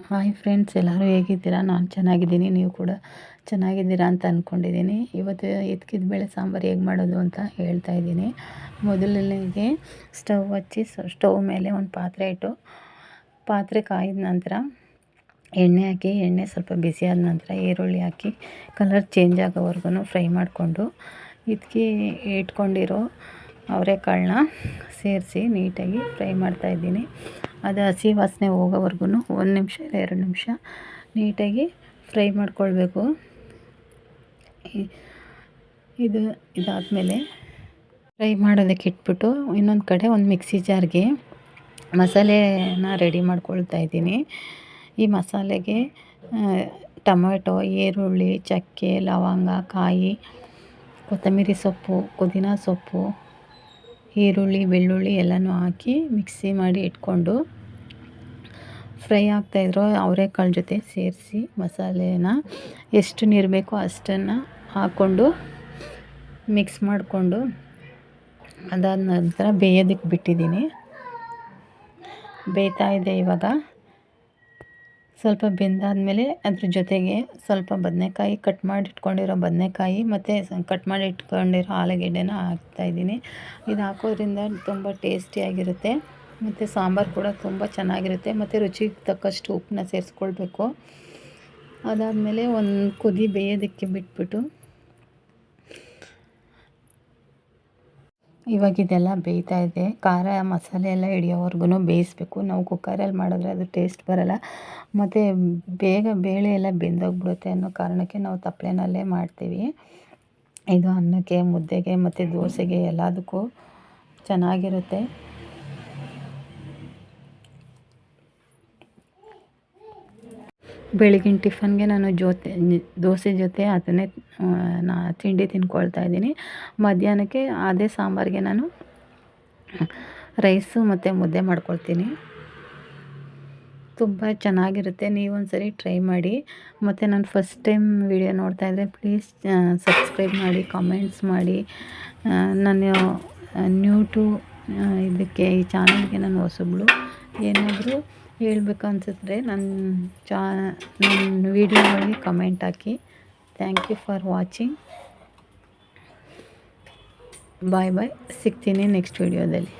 Hi friends, ಎಲ್ಲರೂ ಹೇಗಿದ್ದೀರಾ? ನಾನು ಚೆನ್ನಾಗಿದ್ದೀನಿ, ನೀವು ಕೂಡ ಚೆನ್ನಾಗಿದ್ದೀರಾ ಅಂತ ಅಂದ್ಕೊಂಡಿದ್ದೀನಿ. ಇವತ್ತು ಎತ್ಕಿದ ಬೇಳೆ ಸಾಂಬಾರು ಹೇಗೆ ಮಾಡೋದು ಅಂತ ಹೇಳ್ತಾ ಇದ್ದೀನಿ. ಮೊದಲನೆಗೆ ಸ್ಟವ್ ಹಚ್ಚಿ ಸ್ಟವ್ ಮೇಲೆ ಒಂದು ಪಾತ್ರೆ ಇಟ್ಟು, ಪಾತ್ರೆ ಕಾಯಿದ ನಂತರ ಎಣ್ಣೆ ಹಾಕಿ, ಎಣ್ಣೆ ಸ್ವಲ್ಪ ಬಿಸಿ ಆದ ನಂತರ ಈರುಳ್ಳಿ ಹಾಕಿ ಕಲರ್ ಚೇಂಜ್ ಆಗೋವರೆಗೂ ಫ್ರೈ ಮಾಡಿಕೊಂಡು ಇದಕ್ಕೆ ಇಟ್ಕೊಂಡಿರೋ ಅವರೆಕಾಳನ್ನ ಸೇರಿಸಿ ನೀಟಾಗಿ ಫ್ರೈ ಮಾಡ್ತಾಯಿದ್ದೀನಿ. ಅದು ಹಸಿ ವಾಸನೆ ಹೋಗೋವರೆಗೂ 1 ನಿಮಿಷ ಇಲ್ಲ 2 ನಿಮಿಷ ನೀಟಾಗಿ ಫ್ರೈ ಮಾಡ್ಕೊಳ್ಬೇಕು. ಇದಾದಮೇಲೆ ಫ್ರೈ ಮಾಡೋದಕ್ಕೆ ಇಟ್ಬಿಟ್ಟು ಇನ್ನೊಂದು ಕಡೆ ಒಂದು ಮಿಕ್ಸಿ ಜಾರ್ಗೆ ಮಸಾಲೆನ ರೆಡಿ ಮಾಡ್ಕೊಳ್ತಾ ಇದ್ದೀನಿ. ಈ ಮಸಾಲೆಗೆ ಟೊಮೆಟೊ, ಈರುಳ್ಳಿ, ಚಕ್ಕೆ, ಲವಂಗ, ಕಾಯಿ, ಕೊತ್ತಂಬರಿ ಸೊಪ್ಪು, ಪುದೀನ ಸೊಪ್ಪು, ಈರುಳ್ಳಿ, ಬೆಳ್ಳುಳ್ಳಿ ಎಲ್ಲನೂ ಹಾಕಿ ಮಿಕ್ಸಿ ಮಾಡಿ ಇಟ್ಕೊಂಡು ಫ್ರೈ ಆಗ್ತಾಯಿದ್ರು ಅವರೆಕಾಳು ಜೊತೆ ಸೇರಿಸಿ ಮಸಾಲೆನ ಎಷ್ಟು ನೀರು ಬೇಕೋ ಅಷ್ಟನ್ನು ಹಾಕ್ಕೊಂಡು ಮಿಕ್ಸ್ ಮಾಡಿಕೊಂಡು ಅದಾದ ನಂತರ ಬೇಯೋದಕ್ಕೆ ಬಿಟ್ಟಿದ್ದೀನಿ. ಬೇಯ್ತಾ ಇದೆ. ಇವಾಗ ಸ್ವಲ್ಪ ಬೆಂದಾದಮೇಲೆ ಅದ್ರ ಜೊತೆಗೆ ಸ್ವಲ್ಪ ಬದನೆಕಾಯಿ, ಕಟ್ ಮಾಡಿ ಇಟ್ಕೊಂಡಿರೋ ಬದನೆಕಾಯಿ ಮತ್ತು ಕಟ್ ಮಾಡಿ ಇಟ್ಕೊಂಡಿರೋ ಆಲೂಗೆಡ್ಡೆನ ಹಾಕ್ತಾಯಿದ್ದೀನಿ. ಇದು ಹಾಕೋದ್ರಿಂದ ತುಂಬ ಟೇಸ್ಟಿಯಾಗಿರುತ್ತೆ ಮತ್ತು ಸಾಂಬಾರು ಕೂಡ ತುಂಬ ಚೆನ್ನಾಗಿರುತ್ತೆ. ಮತ್ತು ರುಚಿಗೆ ತಕ್ಕಷ್ಟು ಉಪ್ಪನ್ನ ಸೇರಿಸ್ಕೊಳ್ಬೇಕು. ಅದಾದಮೇಲೆ ಒಂದು ಕುದಿ ಬೇಯೋದಕ್ಕೆ ಬಿಟ್ಬಿಟ್ಟು ಇವಾಗ ಇದೆಲ್ಲ ಬೇಯ್ತಾ ಇದೆ. ಖಾರ ಮಸಾಲೆ ಎಲ್ಲ ಹಿಡಿಯೋವರೆಗೂ ಬೇಯಿಸ್ಬೇಕು. ನಾವು ಕುಕ್ಕರಲ್ಲಿ ಮಾಡಿದ್ರೆ ಅದು ಟೇಸ್ಟ್ ಬರೋಲ್ಲ ಮತ್ತು ಬೇಗ ಬೇಳೆ ಎಲ್ಲ ಬೆಂದೋಗ್ಬಿಡುತ್ತೆ ಅನ್ನೋ ಕಾರಣಕ್ಕೆ ನಾವು ತಪ್ಪಲೆನಲ್ಲೇ ಮಾಡ್ತೀವಿ. ಇದು ಅನ್ನಕ್ಕೆ, ಮುದ್ದೆಗೆ ಮತ್ತು ದೋಸೆಗೆ ಎಲ್ಲದಕ್ಕೂ ಚೆನ್ನಾಗಿರುತ್ತೆ. ಬೆಳಗಿನ ಟಿಫನ್ಗೆ ನಾನು ದೋಸೆ ಜೊತೆ ಅದನ್ನೇ ತಿಂಡಿ ತಿಂದ್ಕೊಳ್ತಾ ಇದ್ದೀನಿ. ಮಧ್ಯಾಹ್ನಕ್ಕೆ ಅದೇ ಸಾಂಬಾರಿಗೆ ನಾನು ರೈಸು ಮತ್ತು ಮುದ್ದೆ ಮಾಡ್ಕೊಳ್ತೀನಿ. ತುಂಬ ಚೆನ್ನಾಗಿರುತ್ತೆ. ನೀವೊಂದ್ಸರಿ ಟ್ರೈ ಮಾಡಿ. ಮತ್ತು ನಾನು ಫಸ್ಟ್ ಟೈಮ್ ವಿಡಿಯೋ ನೋಡ್ತಾ ಇದ್ದರೆ ಪ್ಲೀಸ್ ಸಬ್ಸ್ಕ್ರೈಬ್ ಮಾಡಿ, ಕಾಮೆಂಟ್ಸ್ ಮಾಡಿ. ನಾನು ನ್ಯೂ ಟು ಇದಕ್ಕೆ ಈ ಚಾನಲ್ಗೆ ನಾನು ಹೊಸಬಳು. ಏನಾದರೂ ಹೇಳಬೇಕು ಅನಿಸಿದ್ರೆ ನನ್ನ ವಿಡಿಯೋಗಳಿಗೆ ಕಮೆಂಟ್ ಹಾಕಿ. Thank you for watching. Bye bye. ಸಿಗ್ತೀನಿ ನೆಕ್ಸ್ಟ್ ವಿಡಿಯೋದಲ್ಲಿ.